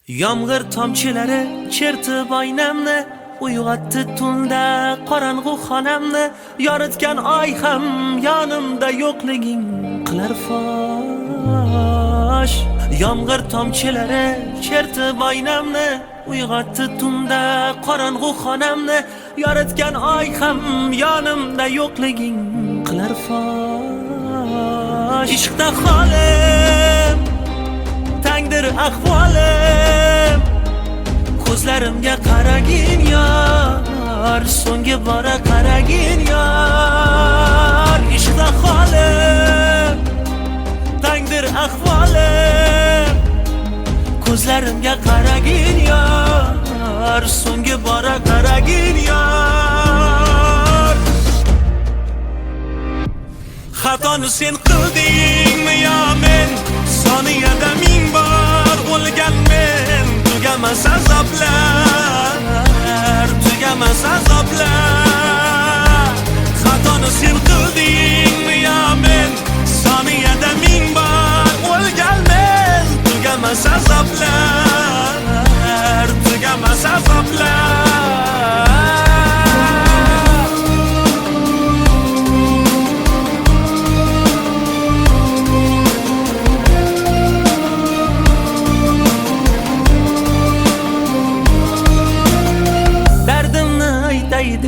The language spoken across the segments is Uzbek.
Yomg'ir tomchilari chertib oynamni, uyg'otdi tunda qorong'u xonamni. Yoritgan oy ham yonimda yo'qliging qilar fosh. Yomg'ir tomchilari chertib oynamni, uyg'otdi tunda qorong'u xonamni. Yoritgan oy ham yonimda yo'qliging qilar fosh. Ishqda holim tangdir ahvolim, ko'zlarimga qaragin yor, so'nggi bora qaragin yor. Ishqda holim tangdir ahvolim, ko'zlarimga qaragin yor, so'nggi bora qaragin yor. Xatoni sen qildingmi yo men? Soniyada ming bor o'lgan men. Tugamas azoblar, tugamas azoblar. Xatoni sen qildingmi yo men? Soniyada ming bor o'lgan men. Tugamas azoblar, tugamas azoblar.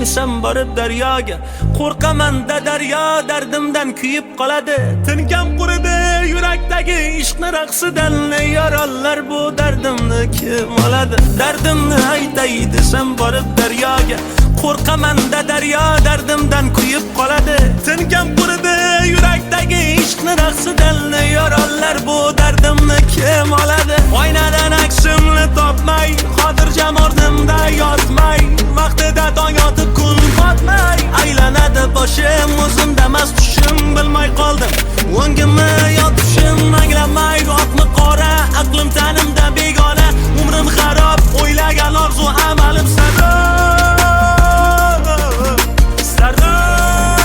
Desam borib daryoga, qo'rqaman-da daryo dardimdan kuyib qoladi. Tinkam quridi yurakdagi ishqni raqsidan, yorollar bu dardimni kim oladi? Dardimni aytay desam borib daryoga, qo'rqaman-da daryo dardimdan kuyib qoladi. Tinkam quridi yurakdagi ishqni raqsidan, yorollar bu dardimni kim oladi? Oynadan aksimni topmay, xotirjam o'rnimda yotmay, vaqtida tong yotib kun botmay, aylanadi boshim, o'zimdamas tushim, bilmay qoldim o'ngimni yo tushim, anglamay rostmi qora, aqlim tanimda begona, umrim xarob, o'ylagan orzu amalim sarob, sarob.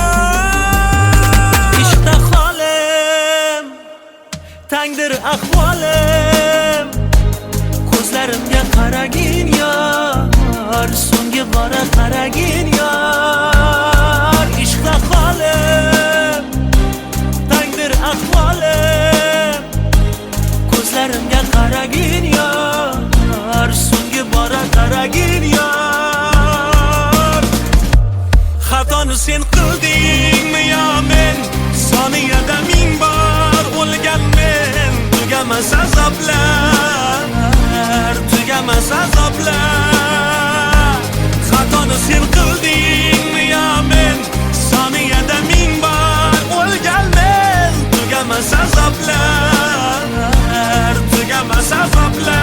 Ishqda holim tangdir ahvolim, ko'zlarimga qaragin yor, so'nggi bora qaragin yor. Ishqda holim tangdir ahvolim, ko'zlarimga qaragin yor, so'nggi bora qaragin yor. Xatoni sen qildingmi yo men? Soniyada ming bor o'lgan men. Tugamas azoblar, tugamas azoblar. Xatoni sen qildingmi yo men? Soniyada ming bor o'lgan men. Tugamas azoblar, tugamas azoblar.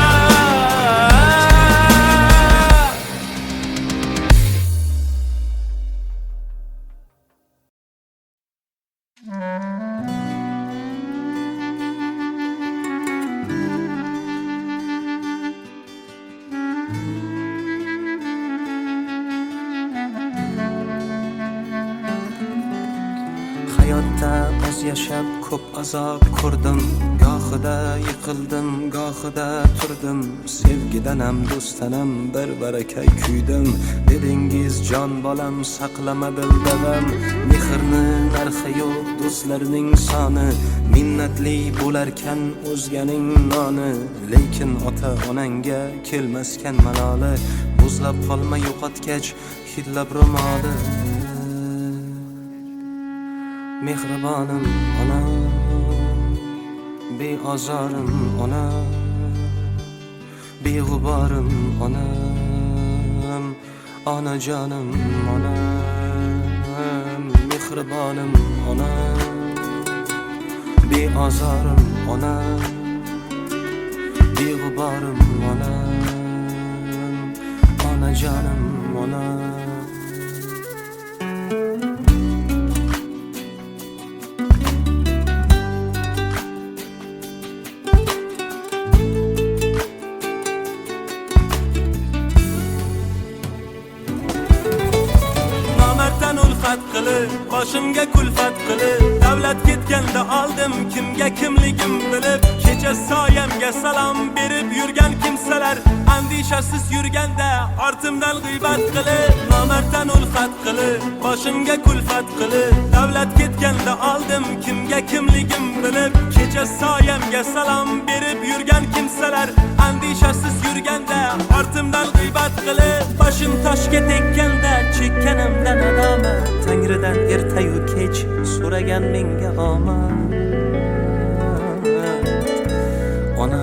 Hayotda oz yashab ko'p azob ko'rdim, gohida yiqildim, gohida turdim. Sevgidanam do'stanam bir barakay kuydim. Dedingiz jon bolam saqlama dildavam, mehrni narxi yo'q do'stlarning soni, minnatli bo'larkan o'zganing noni. Lekin ota onangga kelmaskan maloli, muzlab qolma yo'qotgach hidlab ro'moli. Mehribonim onam, beozorim onam, beg'uborim onam, onajonim onam. Mehribonim onam, beozorim onam, beg'uborim onam, onajonim onam. Boshimga kulfat qilib, davlat ketganda oldim kimga kimligim bilib, kecha soyamga salom berib yurgan kimsalar andishasiz yurganda ortimdan g'iybat qilib nomarddan ulfat qilib boshimga kulfat qilib davlat ketganda oldim kimga kimligim bilib kecha soyamga salom berib yurgan kimsalar andishasiz yurganda ortimdan g'iybat qilib boshim toshga tekkanda chekkanimdan nadomat tangridan ertayu kech so'ragan menga omad ona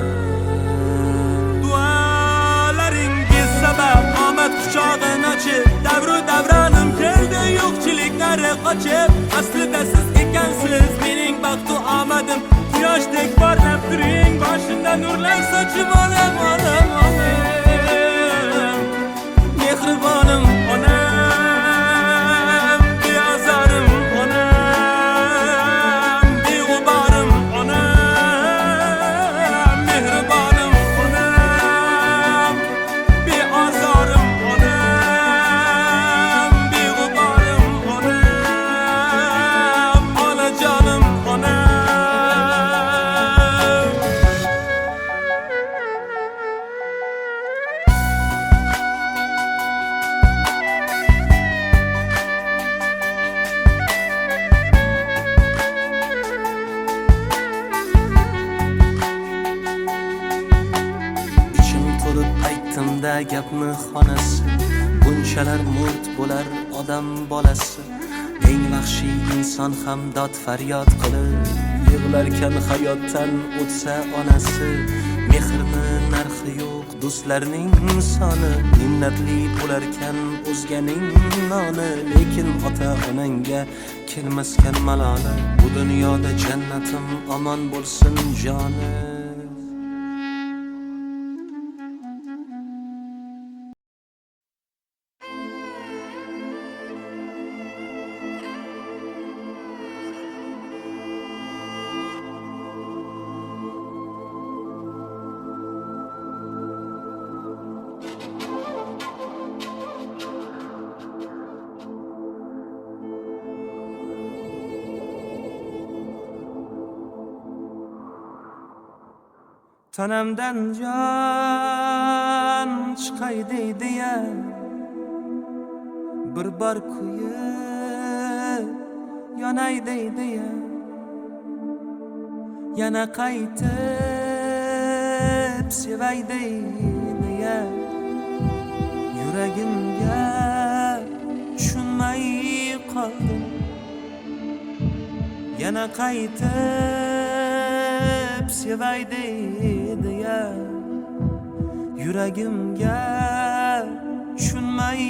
dualaringiz sabab omad quchog'ini ochib davru davronim keldi yo'qchiliklari qochib aslida siz ekansiz mening baxtu omadim quyoshdek porlab turing boshimda nurlar sochib olam olam olam mehribonim onam beozorim onam beg'uborim onam mehribonim onam beozorim onam beg'uborim onam onajonim onam. İçim to'lib aytdim-da gapni xonasi bunchalar murt bo'lar odam bolasi eng vahshiy inson ham dod faryod qilib yig'larkan hayotdan o'tsa onasi mehrni narxi yo'q do'stlarning soni minnatli bo'larkan o'zganing noni lekin ota onangga kelmaskan maloli bu dunyoda jannatim omon bo'lsin joni. Tanamdan jon chiqay deydi-ya bir bor kuyib yonay deydi-ya yana qaytib sevay deydi-ya yuragimga tushunmay qoldim yana qaytib sevay deydi-ya yuragimga tushunmay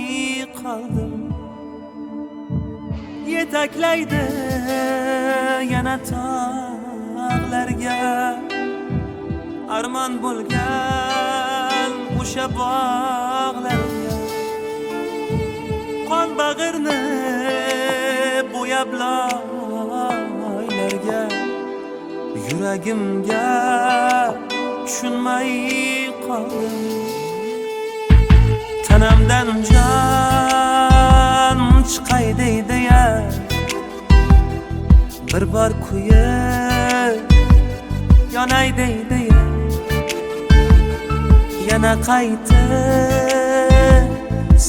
qoldim yetaklaydi yana tog'larga armon bo'lgan o'sha bog'larga qon bag'irni bo'yab loylarga yuragimga tushunmay qoldim tanamdan jon chiqay deydi-ya bir bor kuyib yonay deydi-ya yana qaytib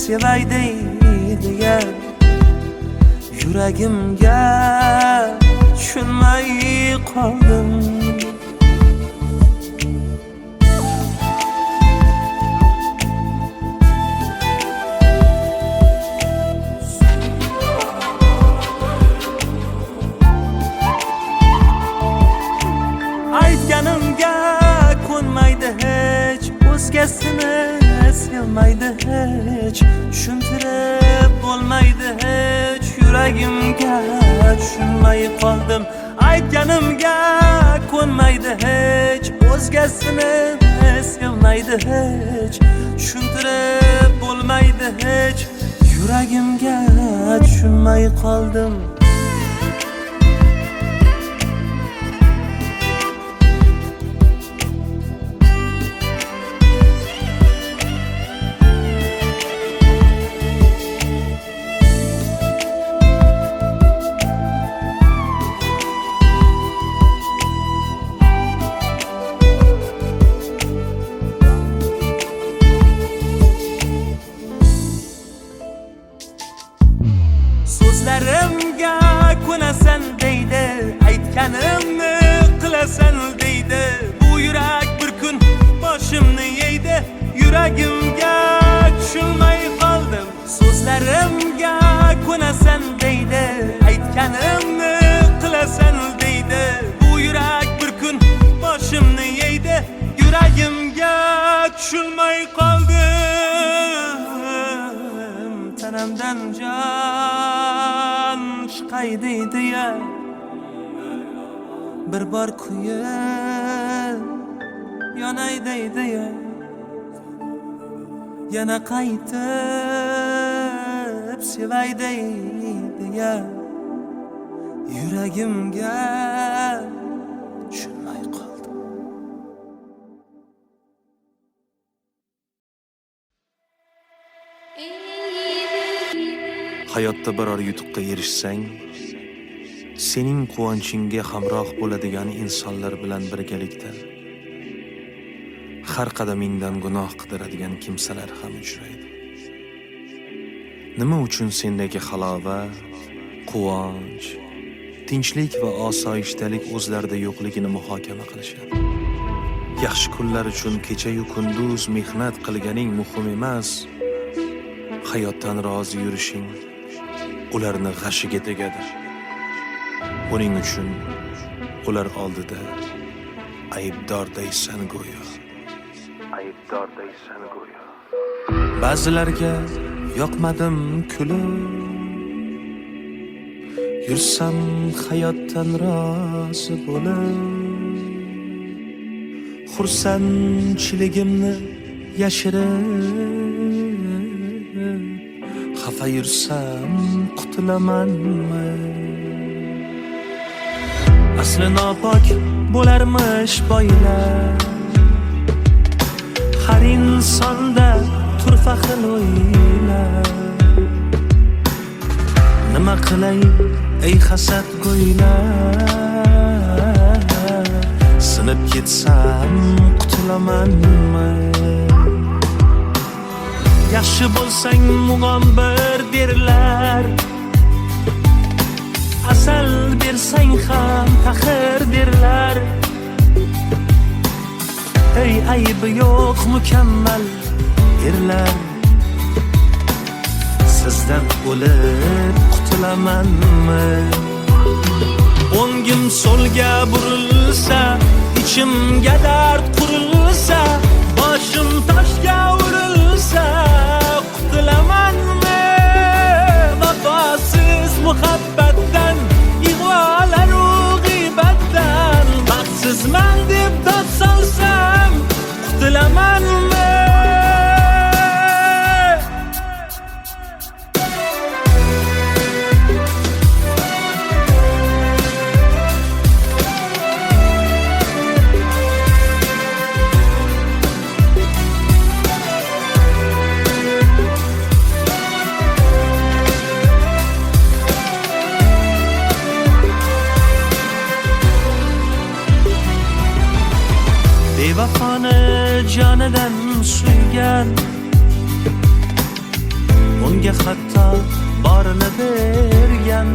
sevay deydi-ya yuragimga tushunmay qoldim. Aytganimga ko'nmaydi hech o'zgasini sevmaydi hech tushuntirib bo'lmaydi hech yuragimga tushunmay qoldim aytganimga ko'nmaydi hech o'zgasini sevmaydi hech tushuntirib bo'lmaydi hech yuragimga tushunmay qoldim. deydi. Bu yurak bir kun boshimni yeydi. Yuragimga tushunmay qoldim. So'zlarimga ko'nasan deydi. Aytganimni qilasan deydi. Bu yurak bir kun boshimni yeydi. Yuragimga tushunmay qoldim. Tanamdan jon chiqay deydi ya. Bir bor kuyib yonay deydi ya. Yana qaytib sevay deydi ya. Yuragimga tushunmay qoldi. Hayotda biror yutuqqa erishsang, sening quvonchingga hamroh bo'ladigan insonlar bilan birgalikda har qadamingdan gunoh qidiradigan kimsalar ham uchraydi. Nima uchun sendagi halovat, quvonch, tinchlik va osoyishtalik o'zlarida yo'qligini muhokama qilishadi. Yaxshi kunlar uchun kecha-yu kunduz mehnat qilganing muhim emas. Hayotdan rozi yurishing ularni g'ashiga tegadi. Buning uchun ular oldida aybdordaysan go'yo. Aybdordaysan go'yo. Ba'zilarga yoqmadim kulib, yursam hayotdan rozi bo'lib, xursandchiligimni yashirib, xafa yursam qutulamanmi? Asli nopok bo'larmish boylar, har insonda turfa xil o'ylar. Nima qilay ey hasad go'ylar, sinib ketsam qutulamanmi? Yaxshi bo'lsang mug'ombir derlar, asal bersang ham taxir derlar. Ey aybi yo'q mukammal erlar, sizdan o'lib qutulamanmi? O'ngim so'lga burilsa, ichimga dard qurilsa, boshim toshga urilsa, qutulamanmi? Vafosiz muhabbatdan, ig'volar-u g'iybatdan, baxtsizman deb dod solsam, qutulamanmi? Bevafoni jonidan suygan, unga hatto borini bergan.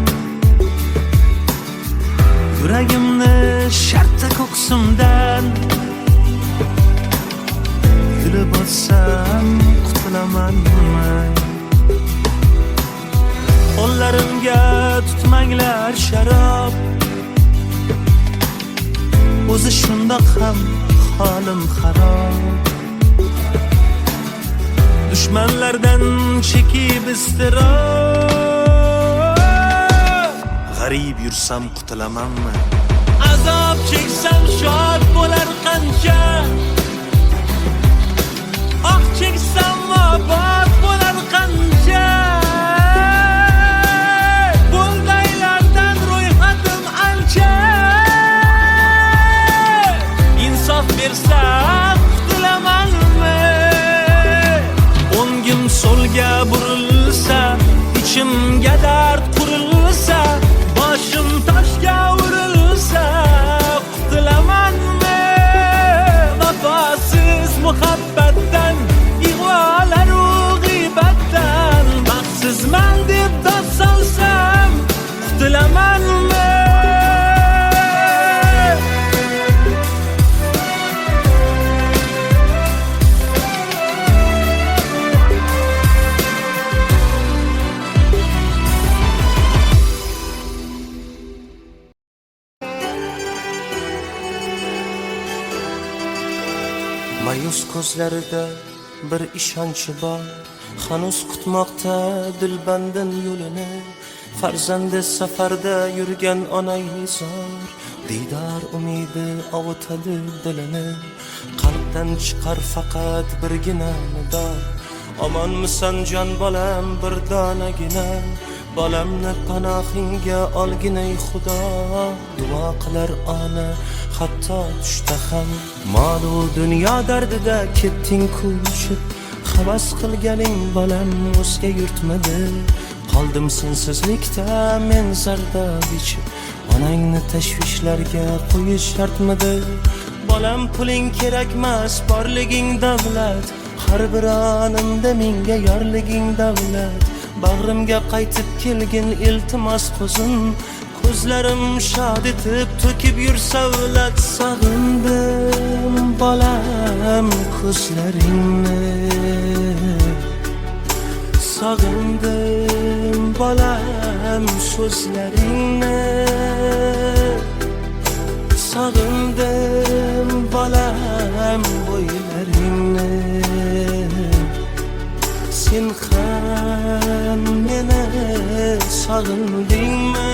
Yuragimni shartta ko'ksimdan yulib olsam qutulamanmi? Qo'llarimga tutmanglar sharob, o'zi shundoq ham holim xarob. Dushmanlardan chekib iztirob, g'arib yursam qutulamanmi? Azob cheksam shod bo'lar qancha, oh cheksam obod bo'lar qancha. Bo'ldaylardan ro'yxatim ancha, insof bersa qutulamanmi? O'ngim so'lga burilsa, ichimga dard qurilsa, boshim toshga urilsa, qutulamanmi? Vafosiz muhabbatdan, ig'volar-u g'iybatdan, baxtsizman deb dod solsam, qutulamanmi? Mayus ko'zlarida bir ishonchi bor, hanuz kutmoqda dilbandin yo'lini. Farzandi safarda yurgan onay zor, diydor umidi ovutadi dilini. Qalbdan chiqar faqat birgina nido, omonmisan jon bolam bir donagina. Bolamni panohingga olginay Xudo, duo qilar ona hatto tushda ham. Mol-u dunyo dardida ketding ko'chib, havas qilganing bolam o'zga yurtmadi. Qoldim sensizlikda men zardob ichib, onangni tashvishlarga qo'yish shartmidi? Bolam puling kerakmas, borliging davlat, har bir onimda menga yorliging davlat. Bag'rimga qaytib kelgin iltimos ko'zim, ko'zlarim shod etib to'kib yur savlat. Sog'indim bolam ko'zlaringni, sog'indim bolam so'zlaringni, sog'indim bolam bo'ylaringni. Sen ham meni sog'indingmi?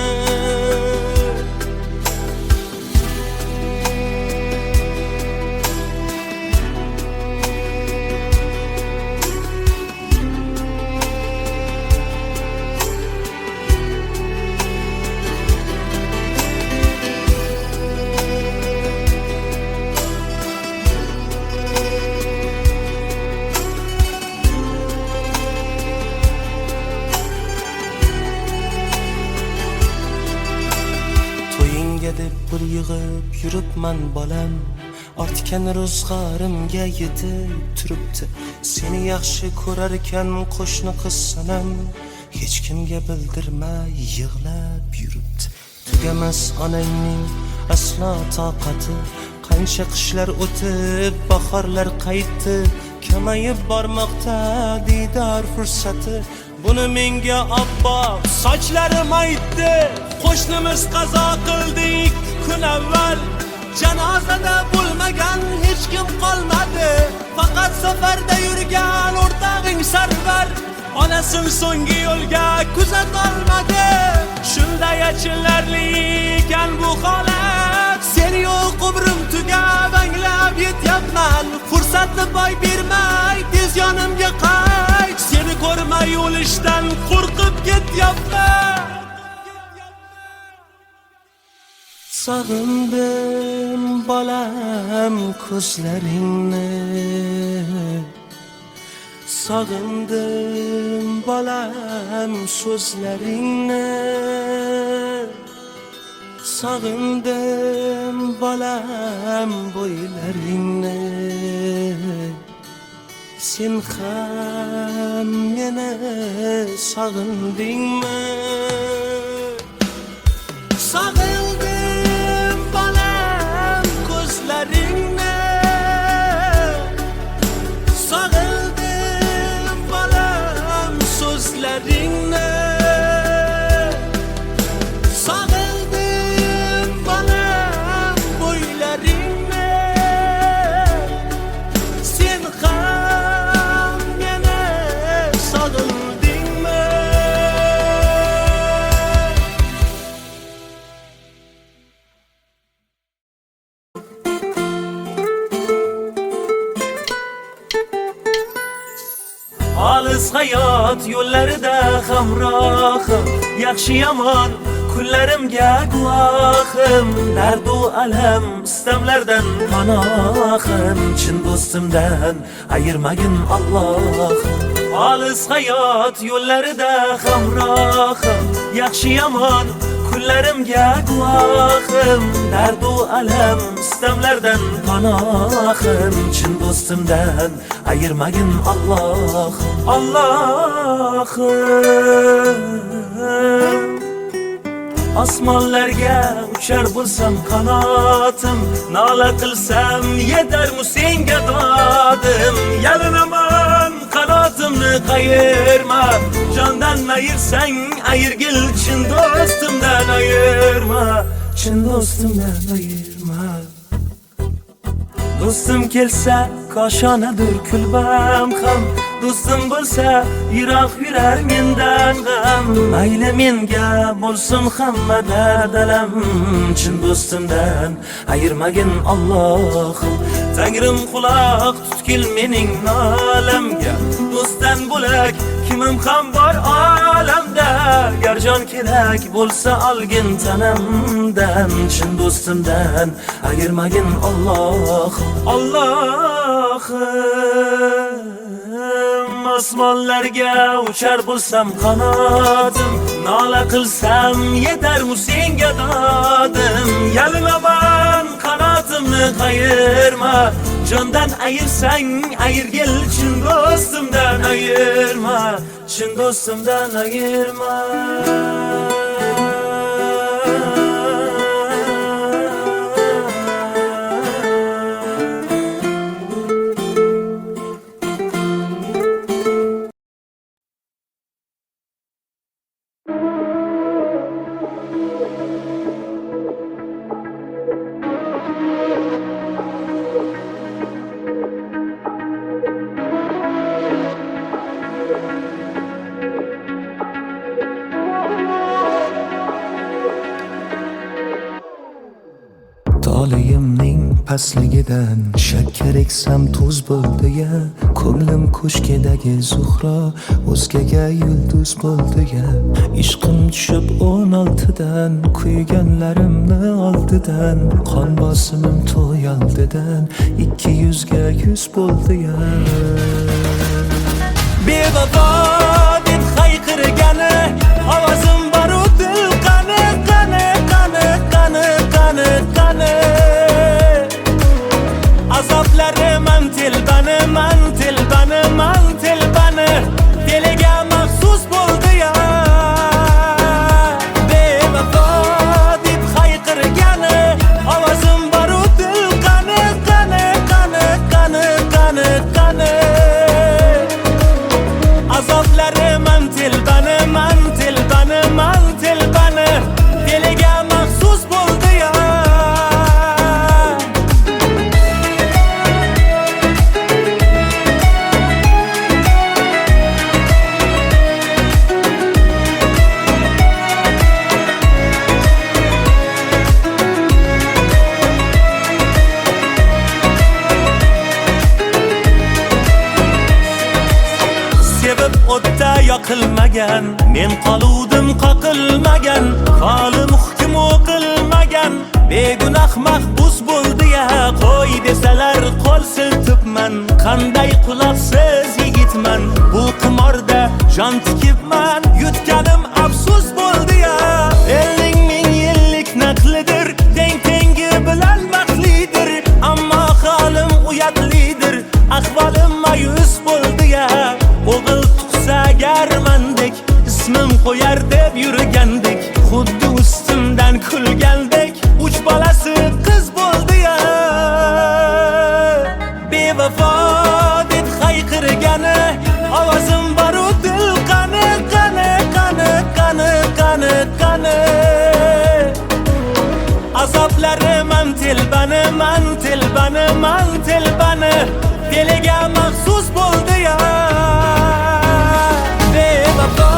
Deb bir yig'ib yuribman bolam, ortgan ro'zg'orimga yetib turibdi. Seni yaxshi ko'rarkan qo'shni qiz sanam, hech kimga bildirmay yig'lab yuribdi. Tugamas onangning aslo toqati, qancha qishlar o'tib bahorlar qaytdi. Kamayib bormoqda diydor fursati, buni menga obbo sochlarim aytdi. Qo'shnimiz qazo qildi 2 kun avval, janozada bo'lmagan hech kim qolmadi. Faqat safarda yurgan o'rtog'ing Sarvar, onasin so'nggi yo'lga kuzat olmadi. Shunday achinarli ekan bu holat, sen yo'q umrim tugab anglab yetyapman. Fursatni boy bermay tez yonimga qayt, seni ko'rmay o'lishdan qo'rqib ketyapman. Sog'indim bolam ko'zlaringni, sog'indim bolam so'zlaringni, sog'indim bolam bo'ylaringni. Sen ham meni sog'indingmi? Sog'indim bolam ko'zlaringni, sog'indim bolam so'zlaringni, sog'indim bolam bo'ylaringni. Sen ham meni sog'indingmi? Olis hayot yo'llarida hamrohim, yaxshi yomon kunlarimga guvohim. Dardu alam istamlardan panohim, chin do'stimdan ayirmagin Allohim. Olis hayot yo'llarida hamrohim, yaxshi yomon kunlarimga guvohim. Dardu alam istamlardan panohim, chin do'stimdan ayirmagin Allohim. Allohim, osmonlarga uchar bo'lsam qanotim, nola qilsam yetarmu senga dodim. Yalinaman qanotimni qayirma, jondan ayirsang ayirgil, chin do'stimdan ayirma, chin do'stimdan ayirma. Do'stim kelsa koshonadir kulbam ham, do'stim bo'lsa yiroq yurar mendan g'am. Mayli menga bo'lsin hamma dardalam, chin do'stimdan ayirmagin Allohim. Tangrim quloq tutgil mening nolamga, do'stdan bo'lak kimim ham bor olamda. Gar jon kerak bo'lsa olgin tanamdan, chin do'stimdan ayirmagin Allohim. Allohim, osmonlarga uchar bo'lsam qanotim, nola qilsam yetarmu senga dodim. Yalinaman qanotimni qayirma, jondan ayirsang ayirgil, chin do'stimdan ayirma, chin do'stimdan ayirma. Tolayimning pastligidan shakkar eksam tuz bo'ldi ya. Ko'nglim ko'shkidagi Zuhro o'zgaga yulduz bo'ldi ya. Ishqim tushib 16dan, kuyganlarimni oldidan, qon bosimim to'yaldidan 200 ga 100 bo'ldi ya. Bevafo deb hayqirgani ovozim baru dil qani qani qani qani qani qani. Azoblarim tilbani man tilbani man tilbani, diliga maxsus bo'ldi ya. Bevafo deb hayqirgani ovozim baru dil qani qani qani qani qani qani. Azoblarim tilbani man tilbani man tilbani, diliga maxsus bo'ldi ya. Sevib o'tda yoqilmagan, men qoluvdim qoqilmagan, qolim hukm o'qilmagan, begunoh mahbus bo'ldi ya. Qo'y desalar qo'l siltibman, qanday quloqsiz yigitman. Bu qimorda jon tikibman, yutganim afsus bo'ldi ya. Elning ming yillik naqlidir, teng tengi bilan baxtlidir, ammo holim uyatlidir, ahvolim mayus bo'ldi ya. O'g'il tug'sa garmandek, ismim qo'yar deb yurgandik, xuddi ustimdan kulgandek, 3 bolasi qiz bo'ldi ya. Bevafo deb hayqirgani ovozim baru dil qani qani qani qani qani qani. Azoblarim tilbani man tilbani man tilbani, diliga maxsus bo'ldi ya. Bevafo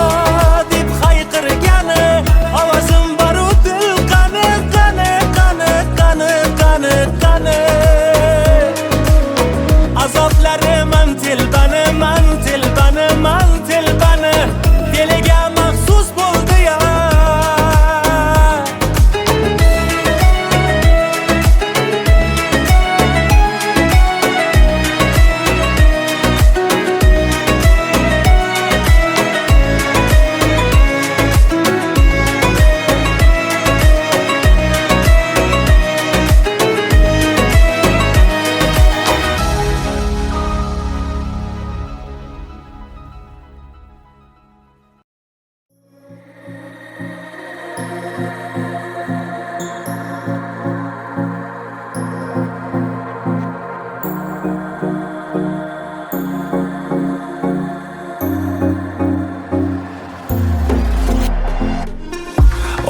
deb hayqirgani ovozim baru dil qani qani qani qani qani qani. Azoblarim tilbani man tilbani man tilbani, diliga maxsus bo'ldi ya.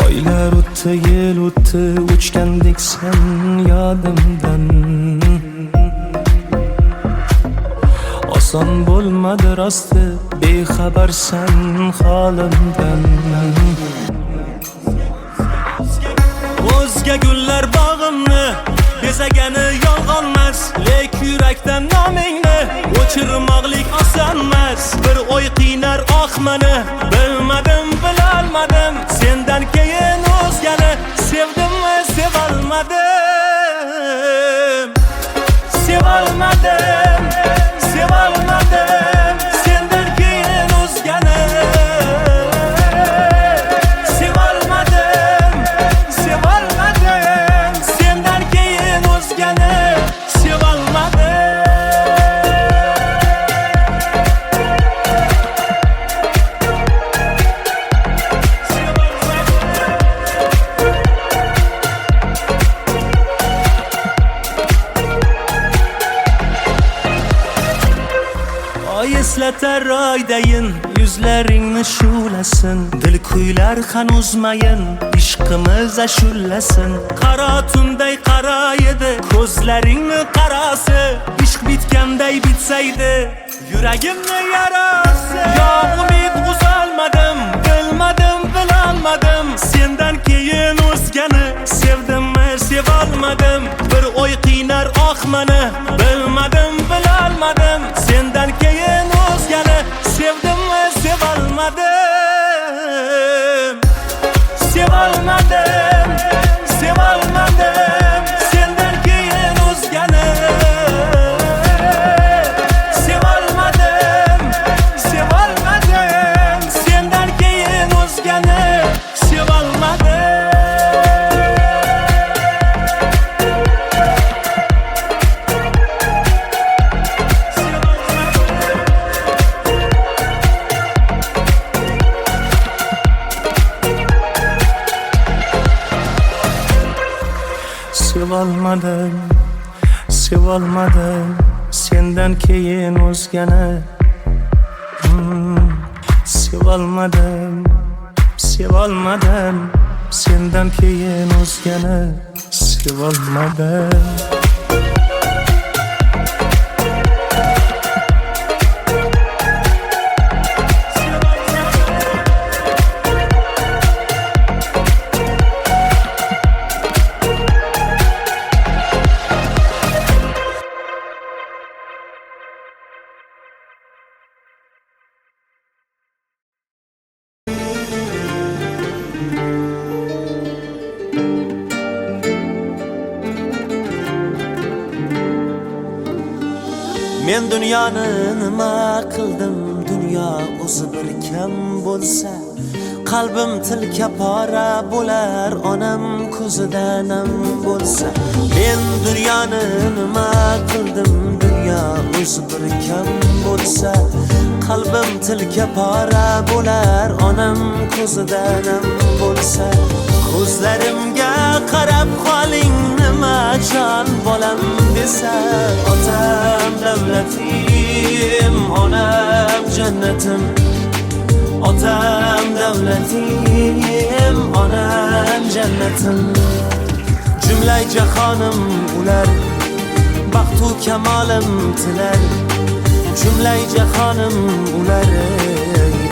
Oylar o'tdi, yil o'tdi, uchgandek sen yodimdan. oson bo'lmadi rosti, bexabarsan holimdan. O'zga gullar bog'imni bezagani yolg'onmas, lek yurakdan nomingni o'chirmoqlik osonmas. Bir o'y qiynar oqmani, bilmadim bilolmadim, sendan keyin o'zgani sevdimmi sevolmadim. Sevolmadim, sevolmadim, sendan keyin o'zgani sevolmadim, sevolmadim, sendan keyin o'zgani sevolmadim. Oy eslatar oydayin yuzlaringni shu'lasin, dil kuylar hanuzmayin ishqimiz ashullasin. Qaro tunday qaro edi ko'zlaringni qarasi, ishq bitganday bitsaydi yuragimni yarasi. Yo umid uzolmadim, bilmadim bilolmadim, sendan keyin o'zgani sevdimmi sevolmadim. Bir o'y qiynar oqmani, bilmadim bilolmadim, sendan keyin o'zgani sevdimmi sevolmadim. Sevolmadim, sevolmadim, sendan keyin o'zgani sevolmadim, sevolmadim, sendan keyin o'zgani sevolmadim. Sevolmadim, sevolmadim, sendan keyin o'zgani. Sevolmadim, sevolmadim, sendan keyin o'zgani. Sevolmadim. Men dunyoni nima qildim, dunyo o'zi bir kam bo'lsa, qalbim tilka pora bo'lar, onam ko'zida nam bo'lsa. Men dunyoni nima qildim, dunyo o'zi bir kam bo'lsa, qalbim tilka pora bo'lar, onam ko'zida nam bo'lsa. Ko'zlarimga qarab qoling, nima jon bolam desa, otam davlatim, onam jannatim. Otam davlatim, onam jannatim. Jumlay jahonim ular, baxtu kamolim tilar. Jumlay jahonim ular,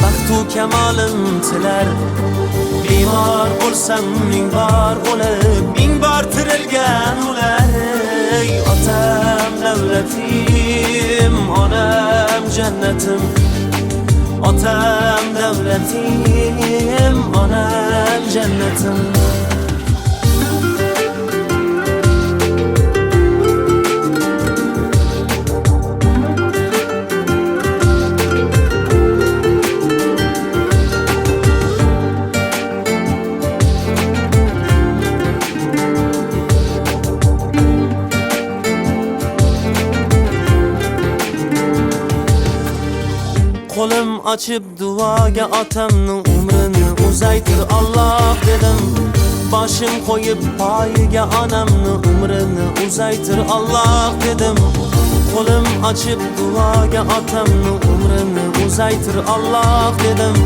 baxtu kamolim tilar. Bemor bo'lsam ming bor o'lib, ming bor tirilgan ular. Otam davlatim, onam jannatim. Otam davlatim, onam jannatim. Qo'lim ochib duoga otamni umrini uzaytir Alloh dedim. Boshim qo'yib poyiga onamni umrini uzaytir Alloh dedim. Qo'lim ochib duoga otamni umrini uzaytir Alloh dedim.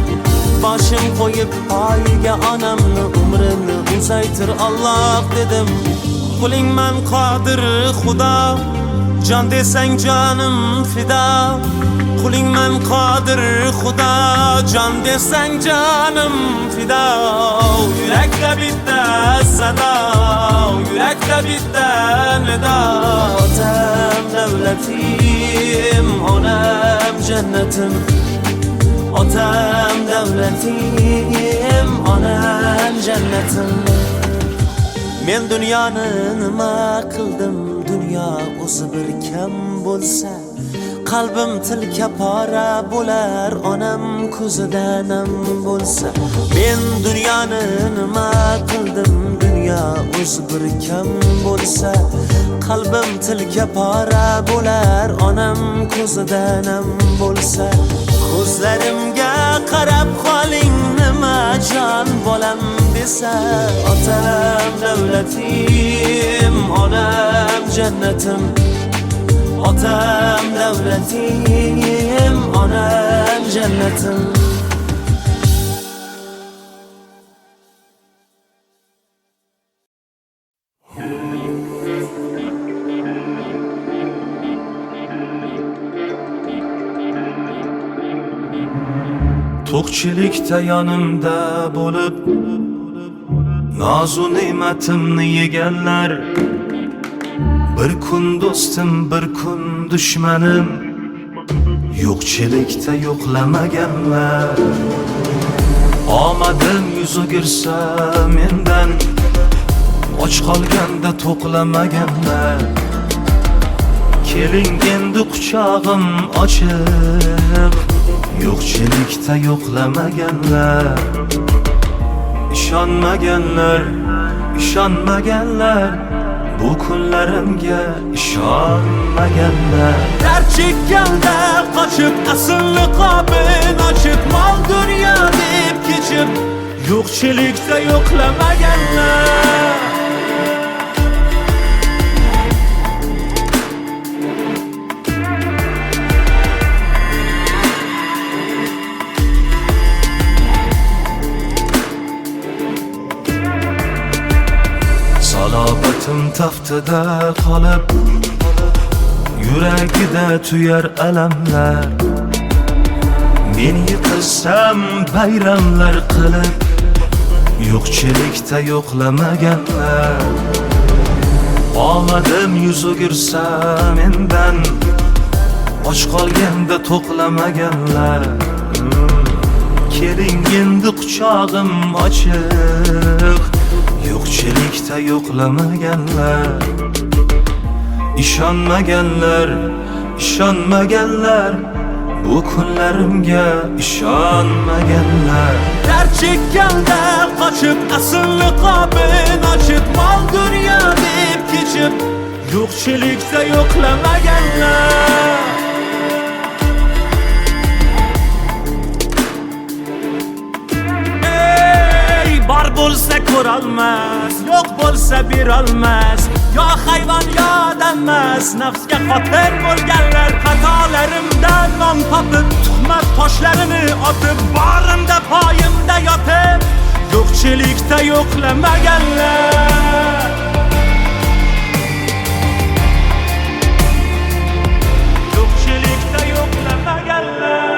Boshim qo'yib poyiga onamni umrini uzaytir Alloh dedim. Qulingman qodir Xudo, Can desang canım fida, qulingman qodir xudo. Can desang canım fida, yurakda bitta sado, yurakda bitta nido. Otam davlatim, onam jannatim. Otam davlatim, onam jannatim. Men dunyoni nima qildim? Dunyo o'zi bir kam bo'lsa, qalbim tilka pora bo'lar. Onam ko'zida nam bo'lsa, men dunyoni nima qildim? Dunyo o'zi bir kam bo'lsa, qalbim tilka pora bo'lar. Onam ko'zida nam bo'lsa, ko'zlarimga qarab qoling, nima jon bolam desa. Otam davlatim, onam jannatim. Otam davlatim, onam jannatim. To'qchilikda yonimda bo'lib, nozu ne'matimni yeganlar. Bir kun do'stim, bir kun dushmanim, yo'qchilikda yo'qlamaganlar. Omadim yuz o'girsa mendan, och qolganda to'qlamaganlar. Keling endi quchog'im ochiq, yo'qchilikda yo'qlamaganlar. İşonmaganlar, ishonmaganlar, bu kunlarimga ishonmaganlar. Dard chekkanda qochib, asl niqobin ochib, mol dunyo deb kechib, yo'qchilikda yo'qlamaganlar. Salobatim taftida qolib, yuragida tuyar alamlar. Men yiqilsam bayramlar qilib, yo'qchilikda yo'qlamaganlar. Omadim yuz o'girsa mendan, och qolganda to'qlamaganlar. Keling endi quchog'im ochiq, yo'qchilikda yo'qlamaganlar. Ishonmaganlar, ishonmaganlar, bu kunlarimga ishonmaganlar. Dard chekkanda qochib, asl niqobin ochib, mol dunyo deb kechib, yo'qchilikda yo'qlamaganlar. Bor bo'lsa ko'rolmas, yo'q bo'lsa berolmas. Yo hayvon yo odammas, nafsga qotil bo'lganlar. Xatolarimdan non topib, tuhmat toshlarini otib, borimda poyimda yotib, yo'qchilikda yo'qlamaganlar. Yo'qchilikda yo'qlamaganlar.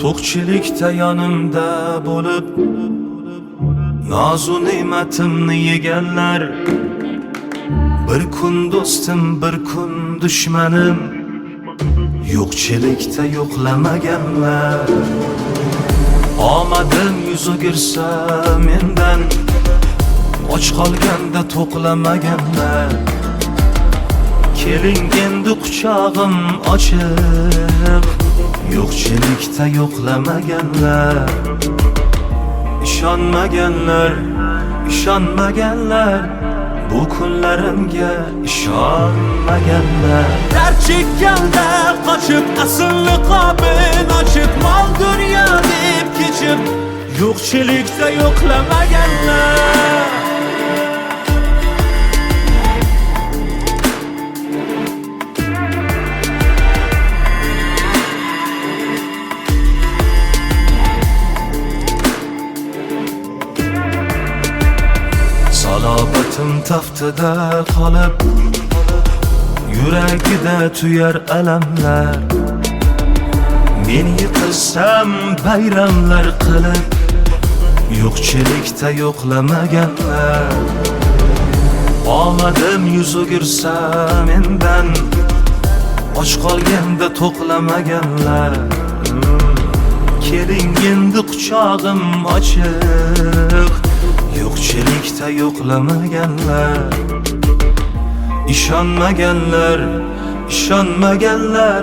To'qchilikda yonimda bo'lib, nozu ne'matimni yeganlar. Bir kun do'stim, bir kun dushmanim, yo'qchilikda yo'qlamaganlar. Omadim yuz o'girsa mendan, och qolganda to'qlamaganlar. Keling endi quchog'im ochiq, yo'qchilikda yo'qlamaganlar. ishonmaganlar, ishonmaganlar, bu kunlarimga ishonmaganlar. Dard chekkanda qochib, asl niqobin ochib, mol dunyo deb kechib, yo'qchilikda yo'qlamaganlar. Salobatim taftida qolib, yuragida tuyar alamlar. Men yiqilsam bayramlar qilib, yo'qchilikda yo'qlamaganlar. Omadim yuz o'girsa mendan, och qolganda to'qlamaganlar. Keling endi quchog'im ochiq, yo'qchilikda yo'qlamaganlar. Ishonmaganlar, ishonmaganlar,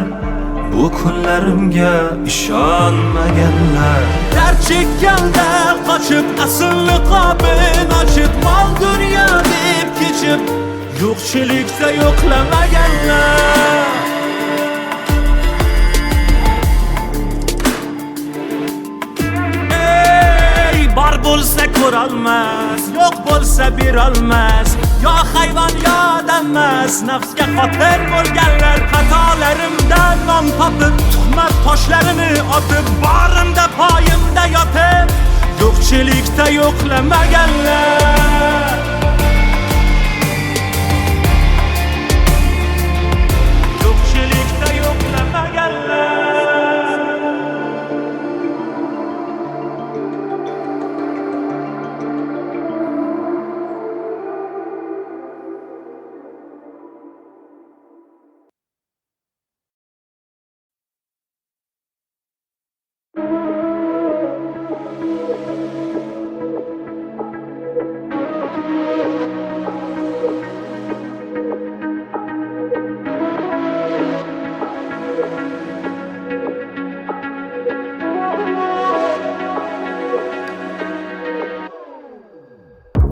bu kunlarimga ishonmaganlar. Dard chekkanda qochib asl niqobin ochib, mol dunyo deb kechib, yo'qchilikda yo'qlamaganlar. Bor bo'lsa ko'rolmas, yo'q bo'lsa berolmas. Yo hayvon yo odam emas, nafsga xotir bo'lganlar. Xatolarimdan nom topib, tuhmat toshlarini otib, borimda poyimda yotib, yo'qchilikda yo'qlamaganlar. Yo'qchilikda yo'qlamaganlar.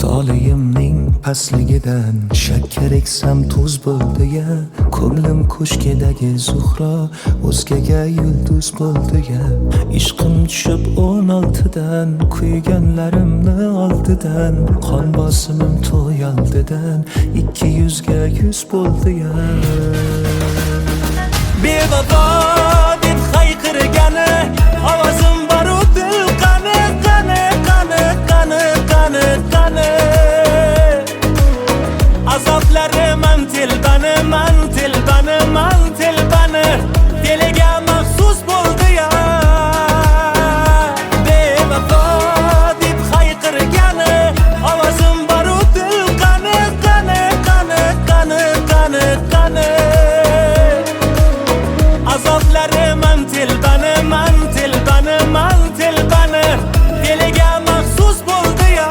Tolayimning pastligidan shakkar eksam tuz bo'ldi-ya. Ko'nglim ko'shkidagi zuhro o'zgaga yulduz bo'ldi-ya. Ishqim tushib 16dan, kuyganlarimni oldidan, qon bosimim to'y oldidan 200 ga 100 bo'ldi-ya. Bevafo deb hayqirgani, ovozim bor-u dil qani, qani, qani, qani, qani, qani. Azoblarim telbani, man telbani, man telbani, diliga maxsus bo'ldi-ya. Bevafo deb hayqirgani, ovozim bor-u dil qani, qani, qani, qani, qani, qani. Azoblarim telbani, man telbani, man telbani, diliga maxsus bo'ldi-ya.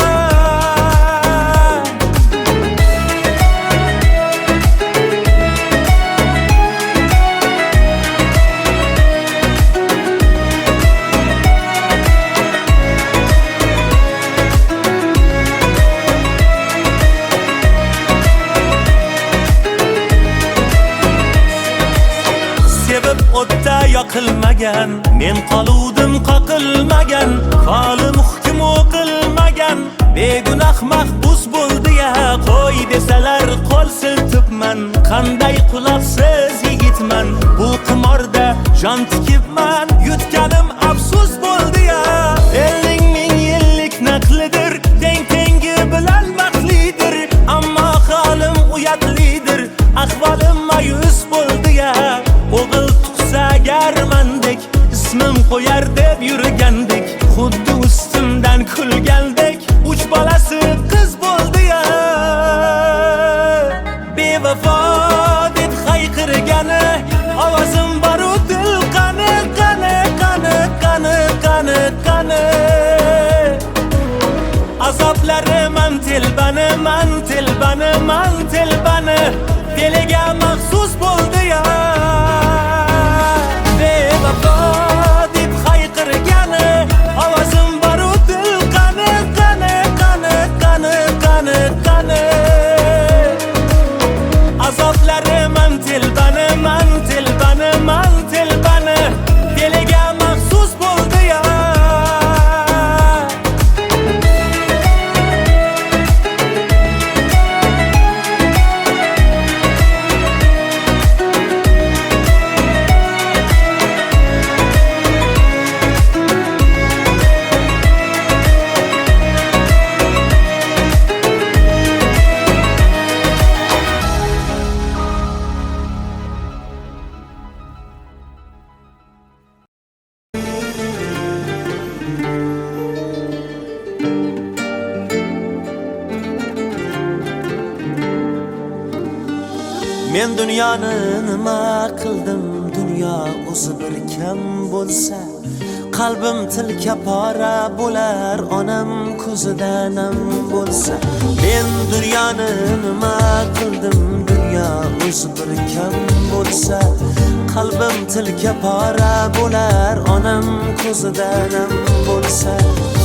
Sevib o'tda yoqilmagan, men qoluvdim qoqilmagan, qolim hukm o'qilmagan, begunoh mahbus bo'ldi-ya. Qo'y desalar qo'l siltibman, qanday quloqsiz yigitman. Bu qimorda jon tikibman, yutganim afsus bo'ldi-ya. Elning ming yillik naqlidir, teng tengi bilan baxtlidir, ammo holim uyatlidir, ahvolim mayus bo'ldi-ya. O'g'il tug'sa garmandek, ismim qo'yar deb yurgandik, xuddi ustimdan kulgandek, 3 bolasi qiz bo'ldi-ya. Bevafo deb hayqirgani, ovozim bor-u dil qani, qani, qani, qani, qani, qani. Azoblarim telbani, man telbani, man telbani, diliga maxsus bo'ldi-ya. Bevafo deb hayqirgani, ovozim bor-u dil qani, qani, qani, qani, qani, qani. Azoblarim telbani, man telbani, man telbani, diliga maxsus bo'ldi-ya. Men dunyoni nima qildim, dunyo o'zi bir kam bo'lsa, qalbim tilka pora bo'lar, onam ko'zida nam bo'lsa. Men dunyoni nima qildim, dunyo o'zi bir kam bo'lsa, qalbim tilka pora bo'lar, onam ko'zida nam bo'lsa.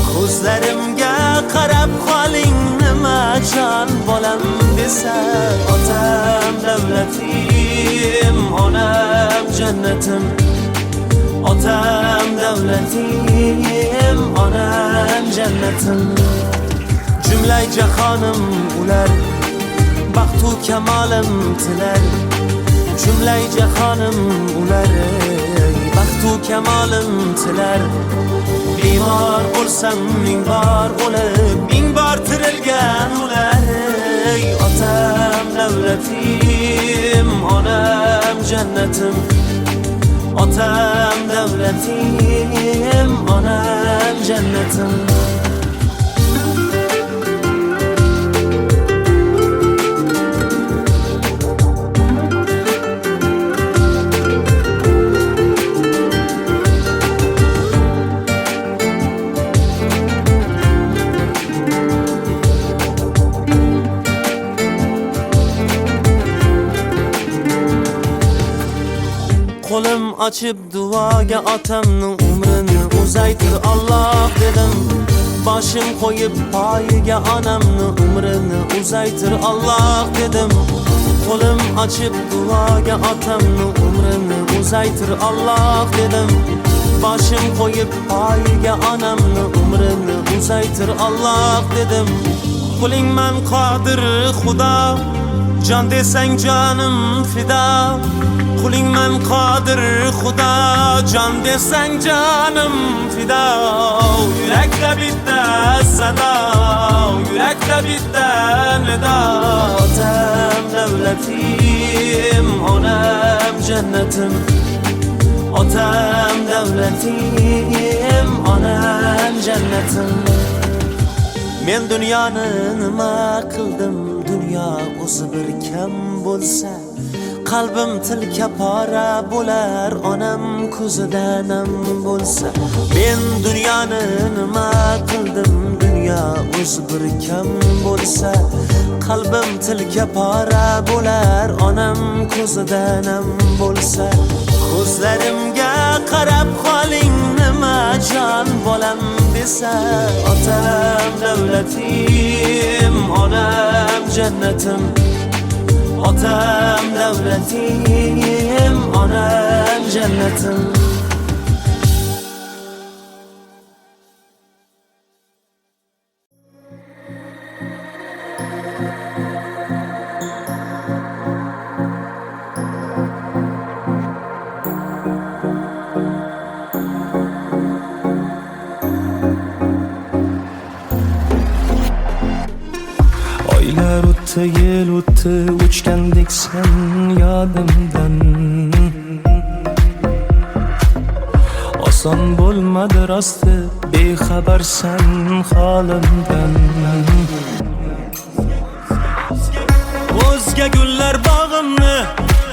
Ko'zlarimga qarab qoling, nima jon bolam desa, otam davlatim, onam jannatim. Otam davlatim, onam jannatim. Jumla jahonim ular, baxtu kamolim tilar. Jumla jahonim ular, baxtu kamolim tilar. Bemor bo'lsam ming bor o'lib, ming bor tirilgan ular. Otam davlatim, onam jannatim. Otam davlatim, onam jannatim. Qo'lim ochib duoga otamning umrini uzaytir Alloh dedim. Boshim qo'yib poyiga onamning umrini uzaytir Alloh dedim. Qo'lim ochib duoga otamning umrini uzaytir Alloh dedim. Boshim qo'yib poyiga onamning umrini uzaytir Alloh dedim. Qo'lingman qodir Xudo, jon desang jonim fido. Qo'lingman qodir Xudo, jon desang jonim fido. Yurakda bitta sado, yurakda bitta nido. Otam davlatim, onam jannatim. Otam davlatim, onam jannatim. Men dunyoni nima qildim, dunyo o'zi bir kam bo'lsa, qalbim tilka pora bo'lar, onam ko'zida nam bo'lsa. Men dunyoni nima qildim, dunyo o'zi bir kam bo'lsa, qalbim tilka pora bo'lar, onam ko'zida nam bo'lsa. Ko'zlarimga qarab qoling, nima jon bolam desa, otam davlatim, onam jannatim. Otam davlatim, onam jannatim. Oylar o'tdi, yil o'tdi, o'chgandek sen yodimdan. Oson bo'lmadi rosti, bexabarsan holimdan. O'zga gullar bog'imni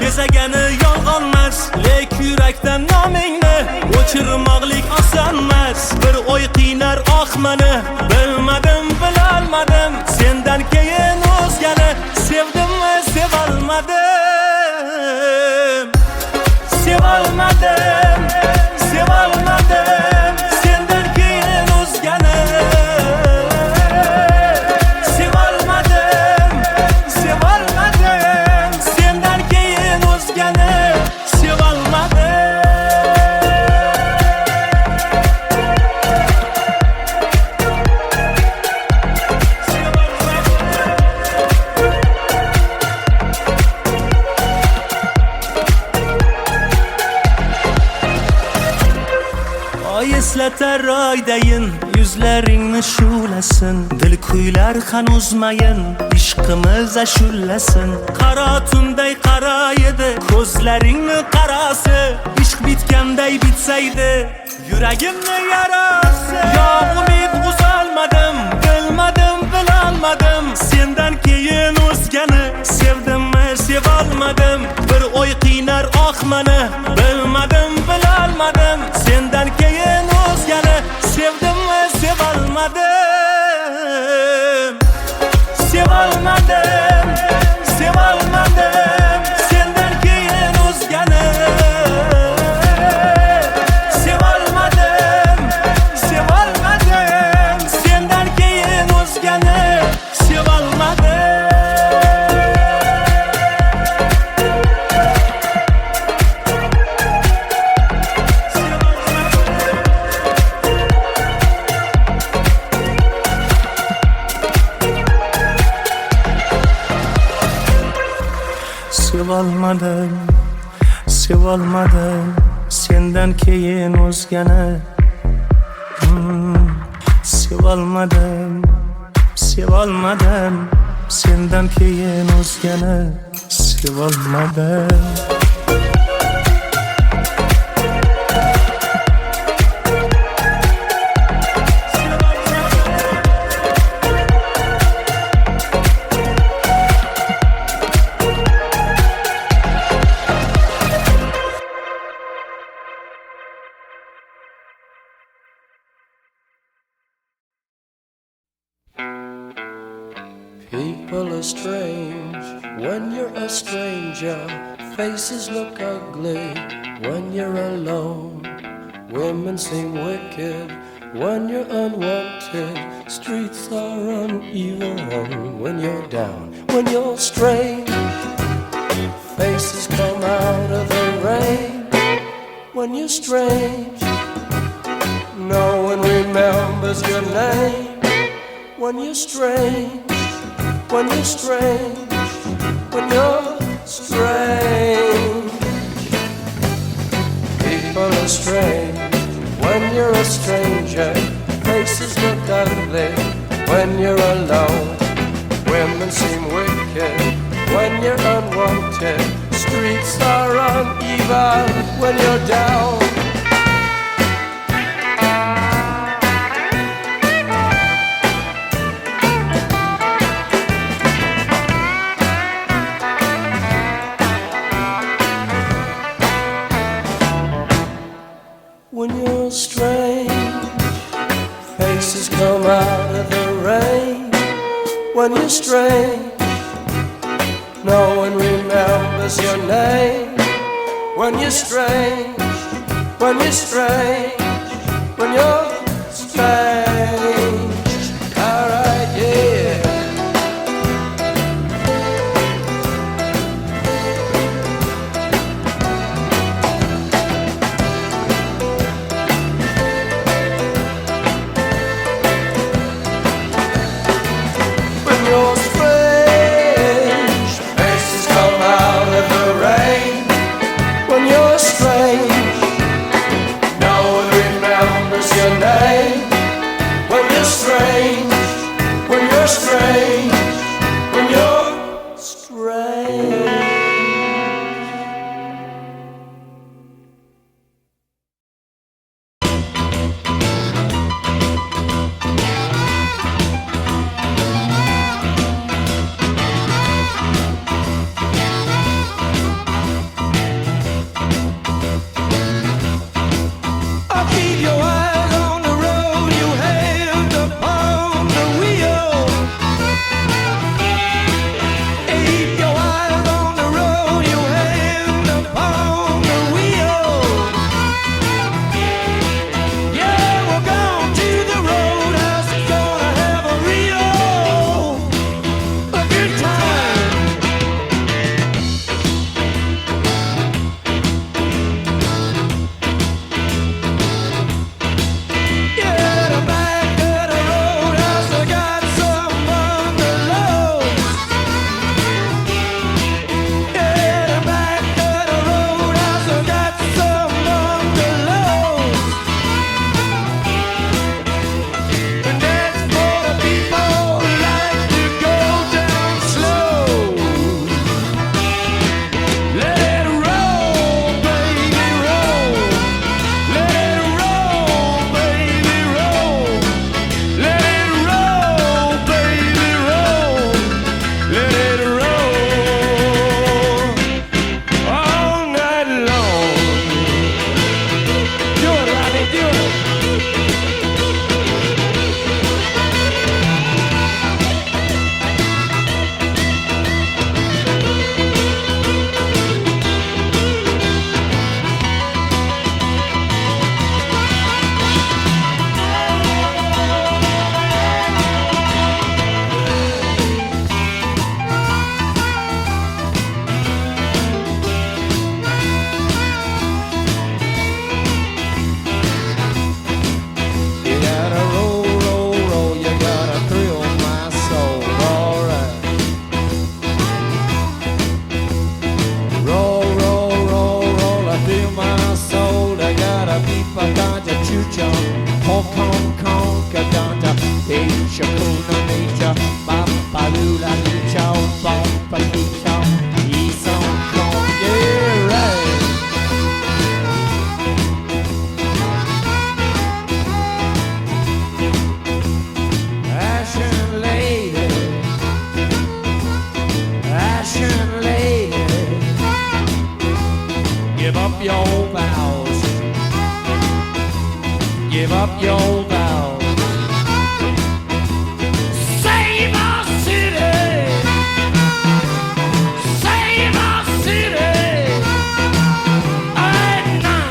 bezagani yolg'onmas, lek yurakdan nomingni o'chirmoqlik osonmas. Bir o'y qiynar oqmani, bilmadim bilolmadim, sendan keyin o'zgani sevdimmi sevolmadim. Sevolmadim, sevolmadim, sendan keyin o'zgani sevolmadim, sevolmadim, sendan keyin o'zgani sevolmadim. Eslatar oydayin, yuzlaringni shulasin. Dil kuylar hanuzmayin, ishqimiz ashullasin. Qaro tunday qaro edi, ko'zlaringni qarasi. Ishq bitganday bitsaydi, yuragimni yarasi. Yo umid uzolmadim, bilmadim bilolmadim, sendan keyin o'zgani sevdimmi sevolmadim. sevolmadim, sevolmadim, sevolmadim sendan keyin o'zgani. Sevolmadim, sevolmadim sendan keyin o'zgani. Sevolmadim. Sevolmadim, sevolmadim sendan keyin o'zgani. Sevolmadim, sevolmadim sendan keyin o'zgani. Sevolmadim. People are strange when you're a stranger. Faces look ugly when you're alone. Women seem wicked when you're unwanted. Streets are uneven when you're down. When you're strange, faces come out of the rain. When you're strange, no one remembers your name. When you're strange, when you're strange, when you're strange. People are strange when you're a stranger. Faces look ugly when you're alone. Women seem wicked when you're unwanted. Streets are uneven when you're down. When you're strange, faces come out of the rain. When you're strange, no one remembers your name. When you're strange, when you're strange, when you're strange. Alright, yeah. You're strange, faces come out of the rain. When you're strange, no one remembers your name. When you're drop your vows. Save our city, save our city right now.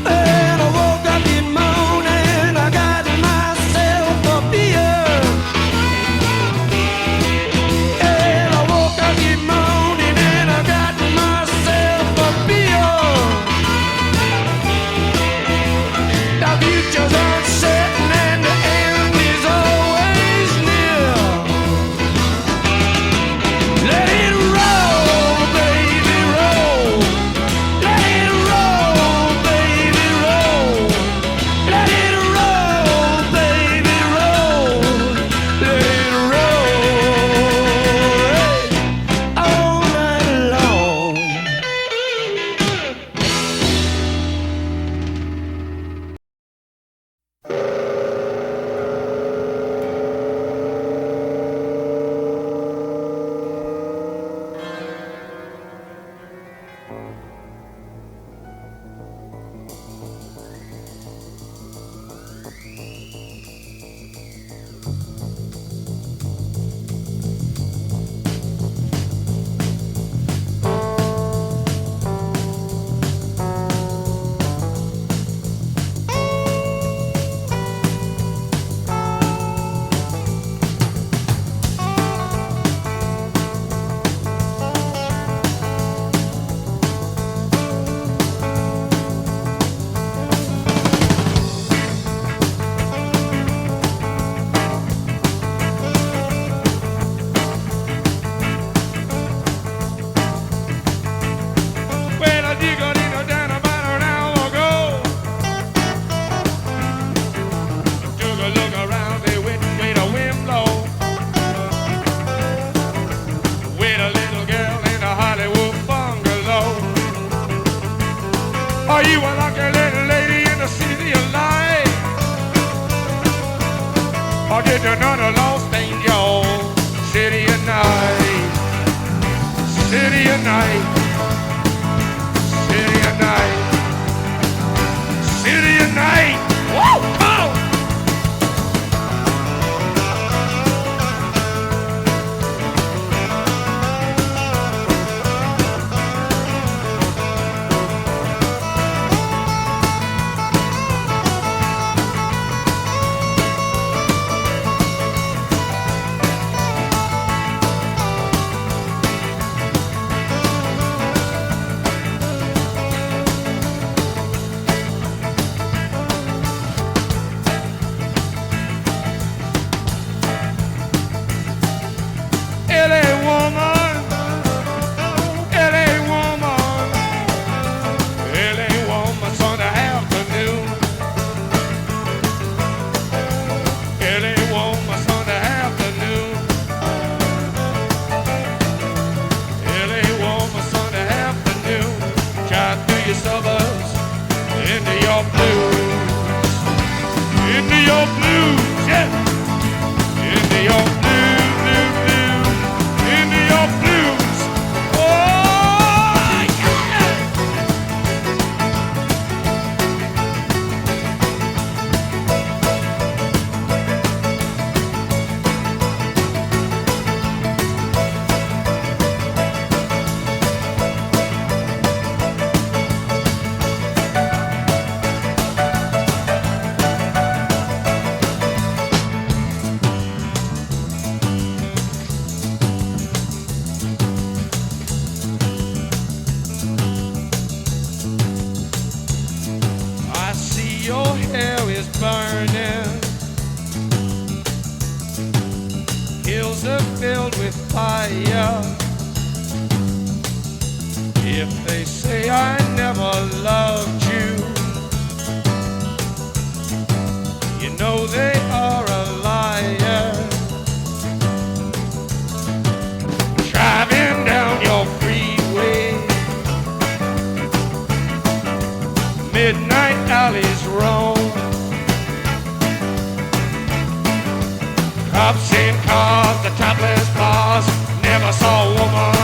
And I woke up this morning, I got myself a beer. And I woke up this morning and I got myself a beer. The future's uncertain and the end is always near. Let it roll, baby, roll. Let it roll, baby, roll. Let it roll, baby, roll. Let it roll all night long. Well, I dig a little down about an hour ago. Took a look around, they went way the wind blow. With a little girl in a Hollywood bungalow. Are you a lucky little lady in the city of light? Or did you know the lost angel? City of night, city of night. City at night, city at night. Woo! Oh! LA woman, LA woman, LA woman Sunday afternoon. LA woman Sunday afternoon. LA woman Sunday afternoon. Drive through your suburbs into your blues. Into your blues, yeah. Into your blues. Into your blues. Oh, yeah. I see your hair is burning. Hills are filled with fire. If they say I never loved you, you know they are a liar. Driving down your freeway, midnight alleys roam. Cops in cars, the topless bars, never saw a woman.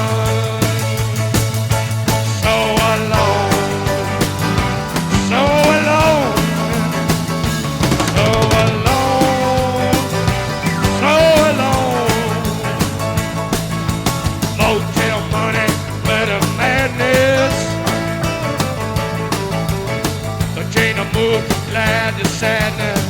move from glad to sadness.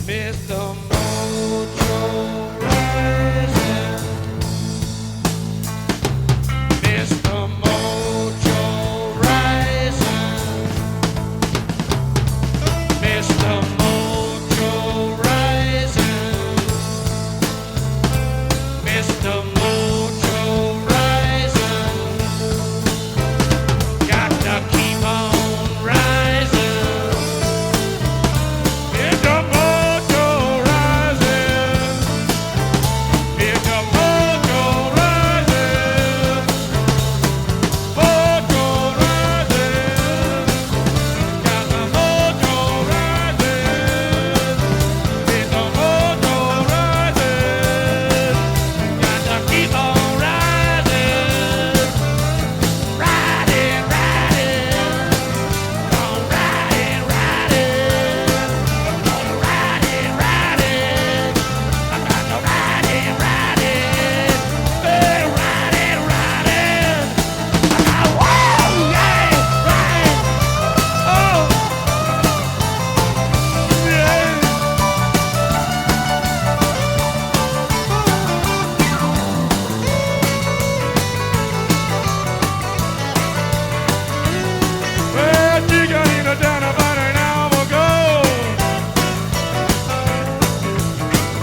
Mr. Mojo Rising, Mr. Mojo Rising, Mr. Mojo Rising, Mr. Mojo Rising, got to keep on rising. Mr. Mojo rising, Mr. Mojo rising, Mojo rising, got the mojo rising, Mr. Mojo rising, got to keep on rising, riding, riding, on riding, riding. Riding, riding, I got to riding, riding, hey, riding, riding. I got whoa, yeah, riding, oh, yeah. Well, she got in down about an hour ago.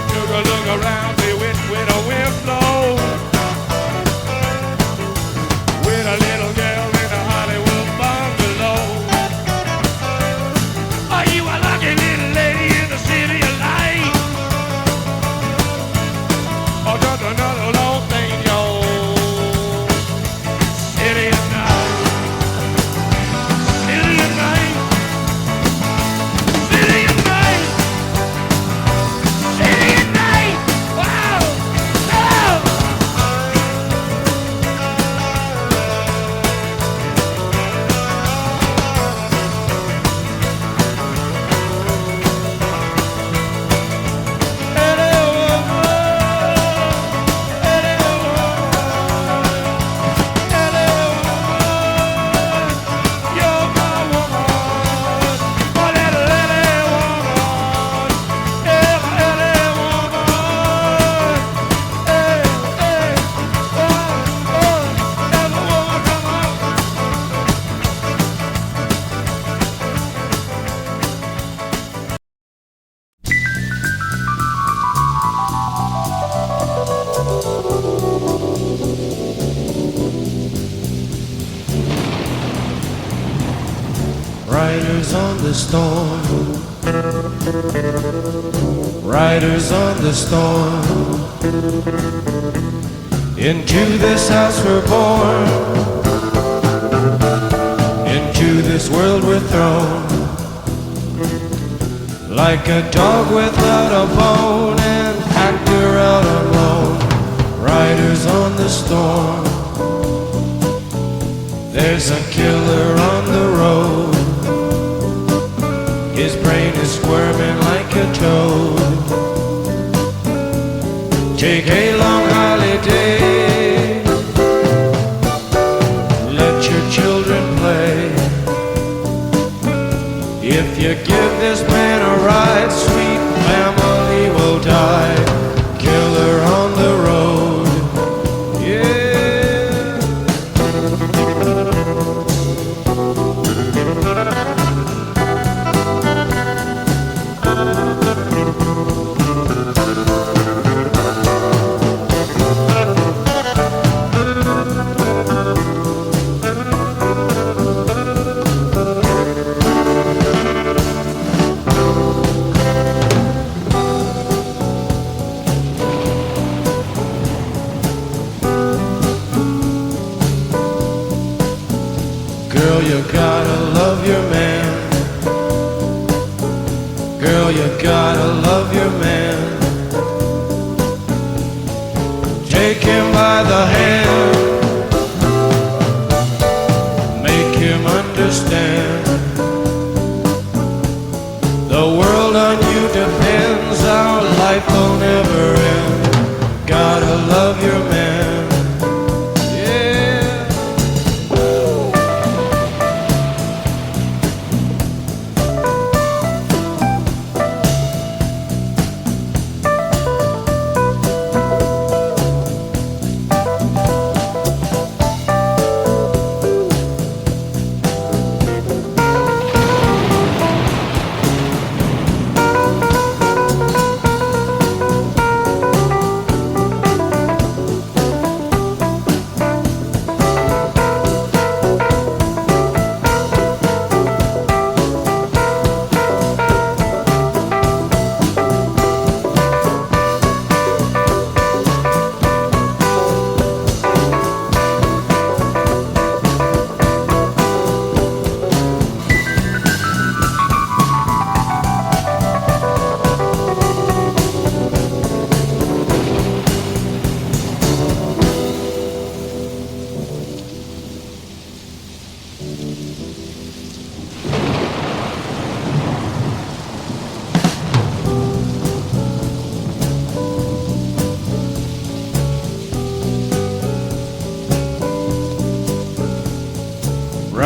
Took a look around, see which way the wind blows. With a little girl in a Hollywood bungalow. Are you a lucky little lady in the city of light? Or just another long thing in your city of night? City of night, city of night. City at night! Wow! Oh! You're my woman, my little woman. Yeah, my little woman. Hey, hey, oh, every woman come on. Riders on the storm, riders on the storm. Into this house we're born, into this world we're thrown. Like a dog without a bone, an actor out alone. Riders on the storm. There's a killer on the road. His brain is squirming like a toad. Take a long holiday. Let your children play. If you give this man a ride, sweet family will die. Killer on the road. Yeah. by the hand, make him understand. The world on you depends, our life will never end. Gotta love your man, yeah.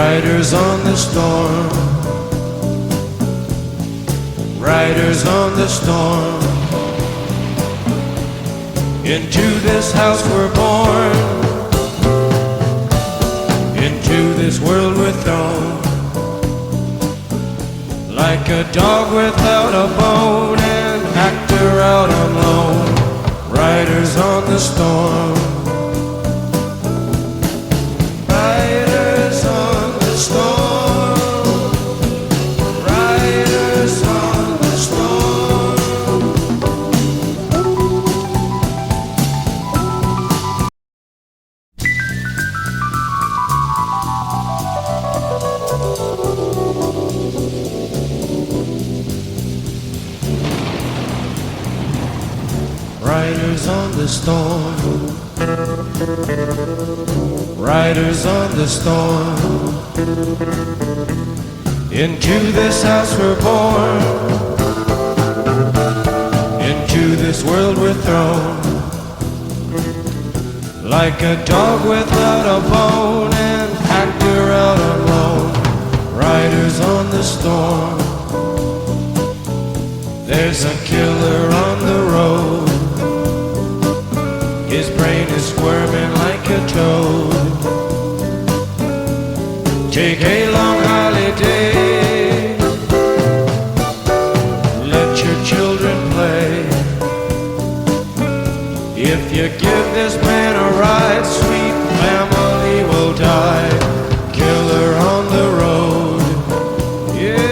Riders on the storm, riders on the storm. Into this house we're born, into this world we're thrown. Like a dog without a bone, an actor out on loan. Riders on the storm, riders on the storm, riders on the storm. Riders on the storm, riders on the storm. Into this house we're born, into this world we're thrown. Like a dog without a bone, an actor out on loan. Riders on the storm, there's a killer on the road. His brain is squirming like a toad. Take a long holiday, let your children play. If you give this man a ride, sweet family will die. Killer on the road, yeah.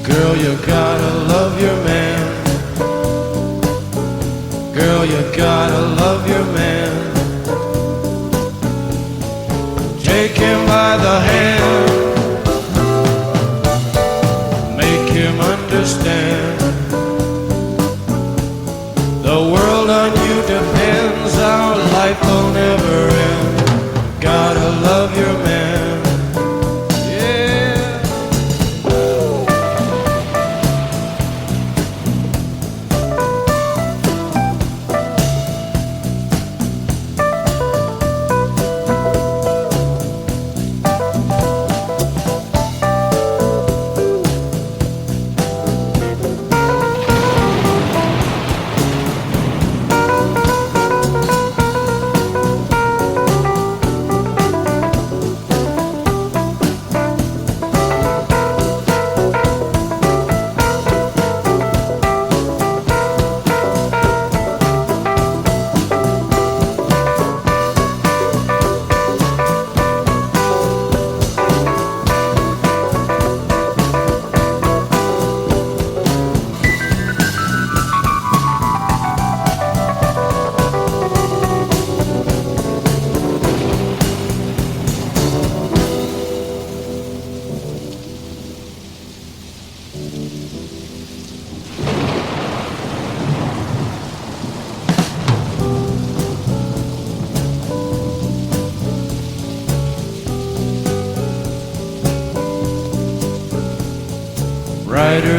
Girl, you gotta love your man. Girl, you gotta love your man. Take him by the hand, make him understand. The world on you depends, our life will never end. Gotta love your man, yeah.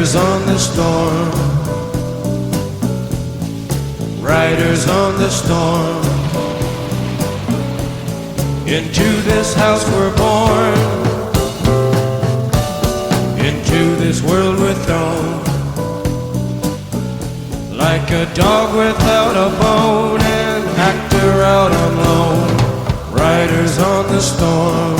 Riders on the storm, riders on the storm. Into this house we're born, into this world we're thrown, like a dog without a bone, an actor out on loan. Riders on the storm,